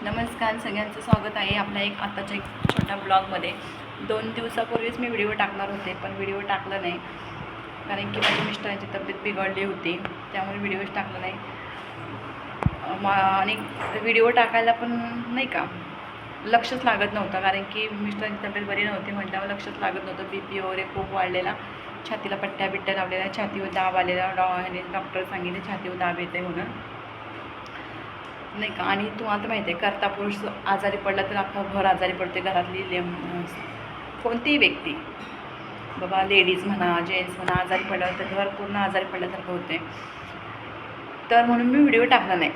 नमस्कार, सगळ्यांचं स्वागत आहे आपल्या आताच्या एक छोट्या ब्लॉगमध्ये. 2 दिवसापूर्वीच मी व्हिडिओ टाकणार होते, पण व्हिडिओ टाकला नाही कारण की माझ्या मिस्टरांची तब्येत बिघडली होती, त्यामुळे व्हिडिओच टाकला नाही. आणि व्हिडिओ टाकायला पण नाही का लक्षच लागत नव्हतं, कारण की मिस्टरांची तब्येत बरी नव्हती म्हटल्यावर लक्षच लागत नव्हतं. BP वगैरे खूप वाढलेला, छातीला पट्ट्या बिट्ट्या लावलेल्या, छातीवर दाब आलेला. डॉक्टर सांगितले छातीवर दाब येते म्हणून नाही का. आणि तुम्हाला तर माहिती आहे, करता पुरुष आजारी पडला तर अख्खं घर आजारी पडते. घरातली कोणतीही व्यक्ती, बाबा लेडीज म्हणा जेंट्स म्हणा, आजारी पडलं तर घर पूर्ण आजारी पडल्यासारखं होते. तर म्हणून मी व्हिडिओ टाकला नाही.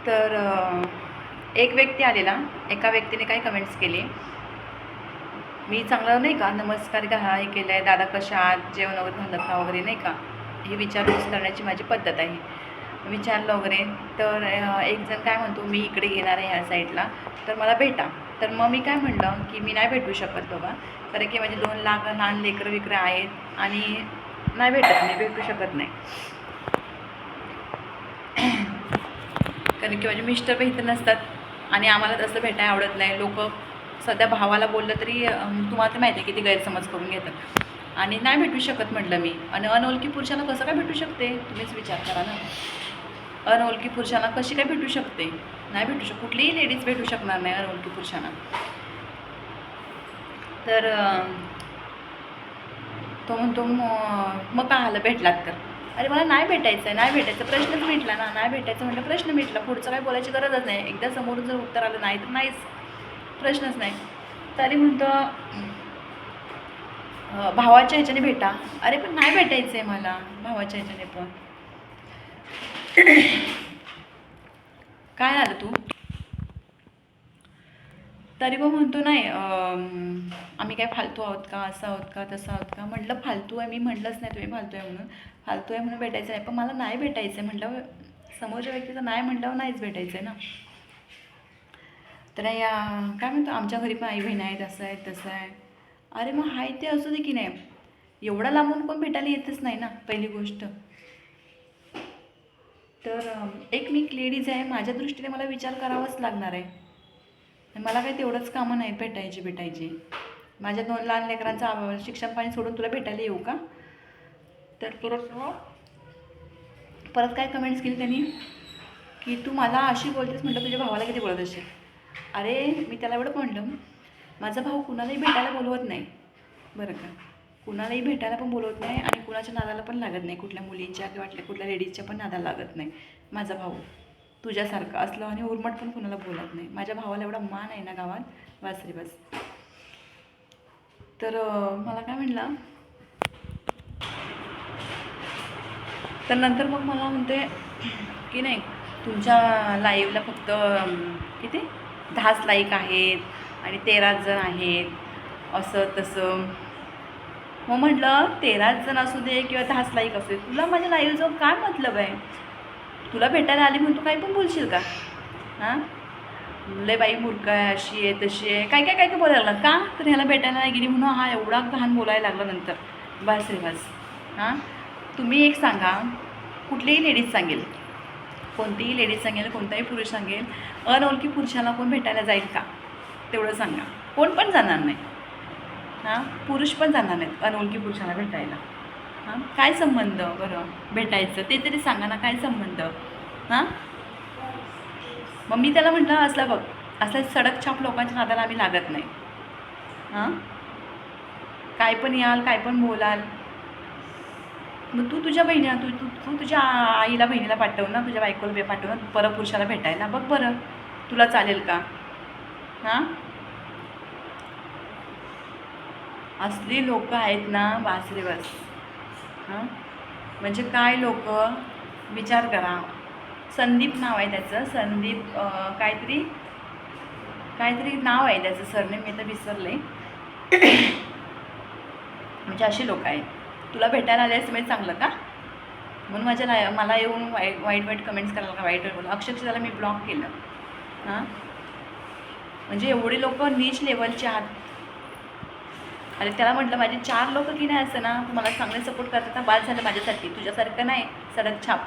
तर एक व्यक्ती आलेला, एका व्यक्तीने काय कमेंट्स केले, मी चांगलं नाही का नमस्कार घ्या हे केलं आहे, दादा कशा आहात, जेवण वगैरे झालं का वगैरे नाही का, हे विचारपूस करण्याची माझी पद्धत आहे. विचारलं वगैरे तर एक जण काय म्हणतो, मी इकडे येणार आहे ह्या साईडला, तर मला भेटा. तर मग मी काय म्हणलं की मी नाही भेटू शकत बाबा, कारण की माझे 2 लहान लेकरं विकरं आहेत आणि नाही भेटू शकत नाही. कारण की माझे मिस्टर पण इथं नसतात आणि आम्हाला तसं भेटायला आवडत नाही. लोक सध्या भावाला बोललं तरी तुम्हाला तर माहिती आहे किती गैरसमज करून घेतात. आणि नाही भेटू शकत म्हटलं मी. आणि अनोळखी पुरुषाला कसं काय भेटू शकते, तुम्हीच विचार करा ना. अनोळखी पुरुषांना कशी काय भेटू शकते, नाही भेटू शकत. कुठलीही लेडीज भेटू शकणार नाही अनोळखी पुरुषांना. तर तो म्हणतो मग काय आलं भेटलात तर. अरे मला नाही भेटायचं आहे, नाही भेटायचं, प्रश्नच मिटला ना. नाही भेटायचं म्हटलं प्रश्न मिटला, पुढचं काय बोलायची गरजच नाही. एकदा समोरून जर उत्तर आलं नाही तर नाहीच, प्रश्नच नाही. तरी म्हणतो भावाच्या ह्याच्याने भेटा. अरे पण नाही भेटायचं आहे मला भावाच्या ह्याच्याने पण. काय झालं तू. तरी मग म्हणतो नाही आम्ही काय फालतू आहोत का, असं आहोत का, तसं आहोत का. म्हटलं फालतू आहे, मी म्हटलंच नाही तुम्ही फालतू आहे म्हणून. फालतू आहे म्हणून भेटायचं नाही, पण मला नाही भेटायचं आहे म्हटलं, समोरच्या व्यक्तीचं नाही म्हटल्यावर नाहीच भेटायचं आहे ना. तर या काय म्हणतो, आमच्या घरी पण आई बहीण आहेत, असं आहे तसं आहे. अरे मग हाय ते असू दे की नाही, एवढा लांबून कोण भेटायला येतच नाही ना पहिली गोष्ट. तर एक मी लेडीज आहे, माझ्या दृष्टीने मला विचार करावाच लागणार आहे. मला काही तेवढंच कामं नाही भेटायची. माझ्या 2 लहान लेकरांचं शिक्षण पाणी सोडून तुला भेटायला येऊ का. तर परत काय कमेंट्स केली त्यांनी की तू मला अशी बोलतेस, म्हटलं तुझ्या भावाला किती बोलत असेल. अरे मी त्याला एवढं म्हटलं, माझा भाऊ कुणालाही भेटायला बोलवत नाही बरं का, कुणालाही भेटायला पण बोलवत नाही आणि कुणाच्या नादाला पण लागत नाही, कुठल्या मुलींच्या किंवा कुठल्या लेडीजच्या पण नादाला लागत नाही माझा भाऊ. तुझ्यासारखं असलं आणि उर्मट पण कुणाला बोलत नाही. माझ्या भावाला एवढा मान आहे ना गावात, बस रे बस. तर मला काय म्हणलं, तर नंतर मग मला म्हणते की नाही तुमच्या लाईव्हला फक्त किती 10च लाईक आहेत आणि 13 जण आहेत असं तसं. मग म्हटलं 13 जण असू दे किंवा 10च लाईक असू दे, तुला माझ्या लाईव्हचं काय मतलब आहे. तुला भेटायला आली म्हणून तू काही पण बोलशील का. हां लय बाई मूर्ख आहे, अशी आहे तशी आहे, काय काय काय काय बोलायला लागला का. तर ह्याला भेटायला नाही गेली म्हणून हा एवढा घाण बोलायला लागला नंतर. बस रे बस. हां तुम्ही एक सांगा, कुठलीही लेडीज सांगेल, कोणतीही लेडीज सांगेल, कोणताही पुरुष सांगेल, अनोळखी पुरुषाला कोण भेटायला जाईल का, तेवढं सांगा. कोण पण जाणार नाही. हां पुरुष पण जाणार नाहीत अनोळखी पुरुषाला भेटायला. हां काय संबंध बरं भेटायचं ते तरी सांगा ना, काय संबंध. हां मग मी त्याला म्हटलं, असलं बघ, असल्या सडक लोकांच्या नादाला आम्ही लागत नाही. हां काय पण याल, काय पण बोलाल. मग तू तुझ्या बहिणीला तू तुझ्या आईला बहिणीला पाठव ना, तुझ्या बायकोला पाठव ना परपुरुषाला भेटायला, बघ बरं तुला चालेल का. हां असली लोक आहेत ना, बासरे बस. हां म्हणजे काय लोक, विचार करा. संदीप नाव आहे त्याचं, संदीप काहीतरी नाव आहे त्याचं, सरनेम मी तर विसरले. म्हणजे असे लोक आहेत. तुला भेटायला आले असं म्हणजे चांगलं का, म्हणून मला येऊन वाईट कमेंट्स करायला का, वाईट बोला. अक्षरशः त्याला मी ब्लॉक केलं. हां म्हणजे एवढे लोक नीच लेवलचे आहात. अरे त्याला म्हटलं, माझे 4 लोक की नाही असं ना, मला चांगले सपोर्ट करतात ना, बाद झालं माझ्यासाठी, तुझ्यासारखं नाही सडक छाप.